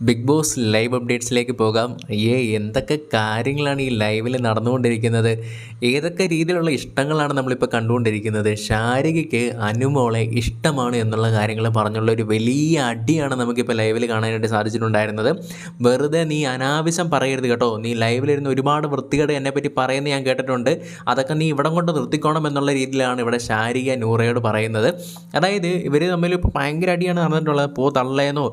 Big boss live അപ്ഡേറ്റ്സിലേക്ക് പോകാം. എന്തൊക്കെ കാര്യങ്ങളാണ് ഈ ലൈവിൽ നടന്നുകൊണ്ടിരിക്കുന്നത്, ഏതൊക്കെ രീതിയിലുള്ള ഇഷ്ടങ്ങളാണ് നമ്മളിപ്പോൾ കണ്ടുകൊണ്ടിരിക്കുന്നത്. ശാരികയ്ക്ക് അനുമോളെ ഇഷ്ടമാണ് എന്നുള്ള കാര്യങ്ങൾ പറഞ്ഞുള്ള ഒരു വലിയ അടിയാണ് നമുക്കിപ്പോൾ ലൈവിൽ കാണാനായിട്ട് സാധിച്ചിട്ടുണ്ടായിരുന്നത്. വെറുതെ നീ അനാവശ്യം പറയരുത് കേട്ടോ, നീ ലൈവിലിരുന്ന് ഒരുപാട് വൃത്തികേട് എന്നെപ്പറ്റി പറയുന്നത് ഞാൻ കേട്ടിട്ടുണ്ട്, അതൊക്കെ നീ ഇവിടം കൊണ്ട് നിർത്തിക്കോണം എന്നുള്ള രീതിയിലാണ് ഇവിടെ ശാരിക നൂറയോട് പറയുന്നത്. അതായത് ഇവർ തമ്മിൽ ഇപ്പോൾ ഭയങ്കര അടിയാണ് നടന്നിട്ടുള്ളത്. തള്ളേന്നോ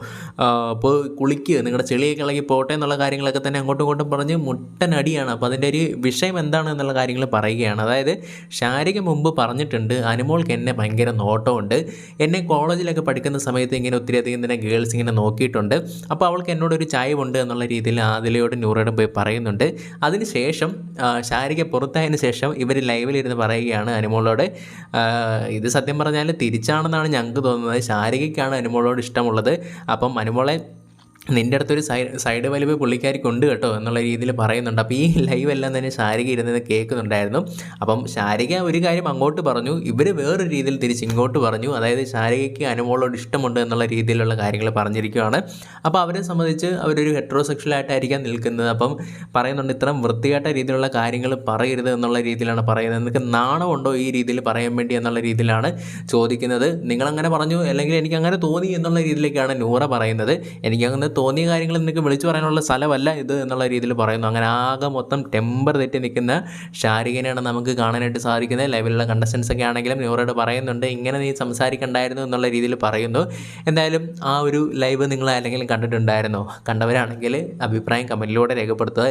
കുളിക്കുക, നിങ്ങളുടെ ചെളിയൊക്കെ ഇളകി പോട്ടെ എന്നുള്ള കാര്യങ്ങളൊക്കെ തന്നെ അങ്ങോട്ടും ഇങ്ങോട്ടും പറഞ്ഞ് മുട്ടനടിയാണ്. അപ്പോൾ അതിൻ്റെ ഒരു വിഷയം എന്താണ് എന്നുള്ള കാര്യങ്ങൾ പറയുകയാണ്. അതായത് ശാരിക മുമ്പ് പറഞ്ഞിട്ടുണ്ട്, അനുമോൾക്ക് എന്നെ ഭയങ്കര നോട്ടമുണ്ട്, എന്നെ കോളേജിലൊക്കെ പഠിക്കുന്ന സമയത്ത് ഇങ്ങനെ ഒത്തിരി അധികം തന്നെ ഗേൾസ് ഇങ്ങനെ നോക്കിയിട്ടുണ്ട്, അപ്പോൾ അവൾക്ക് എന്നോടൊരു ചായവുണ്ട് എന്നുള്ള രീതിയിൽ ആദിലയോടും നൂറയോടും പോയി പറയുന്നുണ്ട്. അതിനുശേഷം ശാരിക പുറത്തായതിനു ശേഷം ഇവർ ലൈവിലിരുന്ന് പറയുകയാണ് അനുമോളോട്, ഇത് സത്യം പറഞ്ഞാൽ തിരിച്ചാണെന്നാണ് ഞങ്ങൾക്ക് തോന്നുന്നത്, ശാരികയ്ക്കാണ് അനുമോളോട് ഇഷ്ടമുള്ളത്, അപ്പം അനുമോളെ നിൻ്റെ അടുത്തൊരു സൈഡ് വലിവ് പുള്ളിക്കാരിക്ക് ഉണ്ട് കേട്ടോ എന്നുള്ള രീതിയിൽ പറയുന്നുണ്ട്. അപ്പോൾ ഈ ലൈവ് എല്ലാം തന്നെ ശാരിക ഇരുന്നത് കേൾക്കുന്നുണ്ടായിരുന്നു. അപ്പം ശാരിക ഒരു കാര്യം അങ്ങോട്ട് പറഞ്ഞു, ഇവർ വേറൊരു രീതിയിൽ തിരിച്ച് ഇങ്ങോട്ട് പറഞ്ഞു. അതായത് ശാരികയ്ക്ക് അനുമോളോട് ഇഷ്ടമുണ്ട് എന്നുള്ള രീതിയിലുള്ള കാര്യങ്ങൾ പറഞ്ഞിരിക്കുകയാണ്. അപ്പോൾ അവരെ സംബന്ധിച്ച് അവരൊരു ഹെട്രോസെക്ഷൽ ആയിട്ടായിരിക്കാം നിൽക്കുന്നത്. അപ്പം പറയുന്നുണ്ട്, ഇത്രയും വൃത്തികെട്ട രീതിയിലുള്ള കാര്യങ്ങൾ പറയരുത് എന്നുള്ള രീതിയിലാണ് പറയുന്നത്. നിങ്ങൾക്ക് നാണമുണ്ടോ ഈ രീതിയിൽ പറയാൻ വേണ്ടി എന്നുള്ള രീതിയിലാണ് ചോദിക്കുന്നത്. നിങ്ങളങ്ങനെ പറഞ്ഞു അല്ലെങ്കിൽ എനിക്കങ്ങനെ തോന്നി എന്നുള്ള രീതിയിലേക്കാണ് നൂറ പറയുന്നത്. എനിക്കങ്ങനെ തോന്നിയ കാര്യങ്ങൾ നിനക്ക് വിളിച്ചു പറയാനുള്ള സ്ഥലമല്ല ഇത് എന്നുള്ള രീതിയിൽ പറയുന്നു. അങ്ങനെ ആകെ മൊത്തം ടെമ്പർ തെറ്റി നിൽക്കുന്ന ശാരികനെയാണ് നമുക്ക് കാണാനായിട്ട് സാധിക്കുന്നത്. ലൈവിലുള്ള കണ്ടസ്റ്റൻസ് ഒക്കെ ആണെങ്കിലും നൂറോട് പറയുന്നുണ്ട്, ഇങ്ങനെ നീ സംസാരിക്കണ്ടായിരുന്നു എന്നുള്ള രീതിയിൽ പറയുന്നു. എന്തായാലും ആ ഒരു ലൈവ് നിങ്ങൾ ആരെങ്കിലും കണ്ടിട്ടുണ്ടായിരുന്നോ? കണ്ടവരാണെങ്കിൽ അഭിപ്രായം കമൻറ്റിലൂടെ രേഖപ്പെടുത്തുക.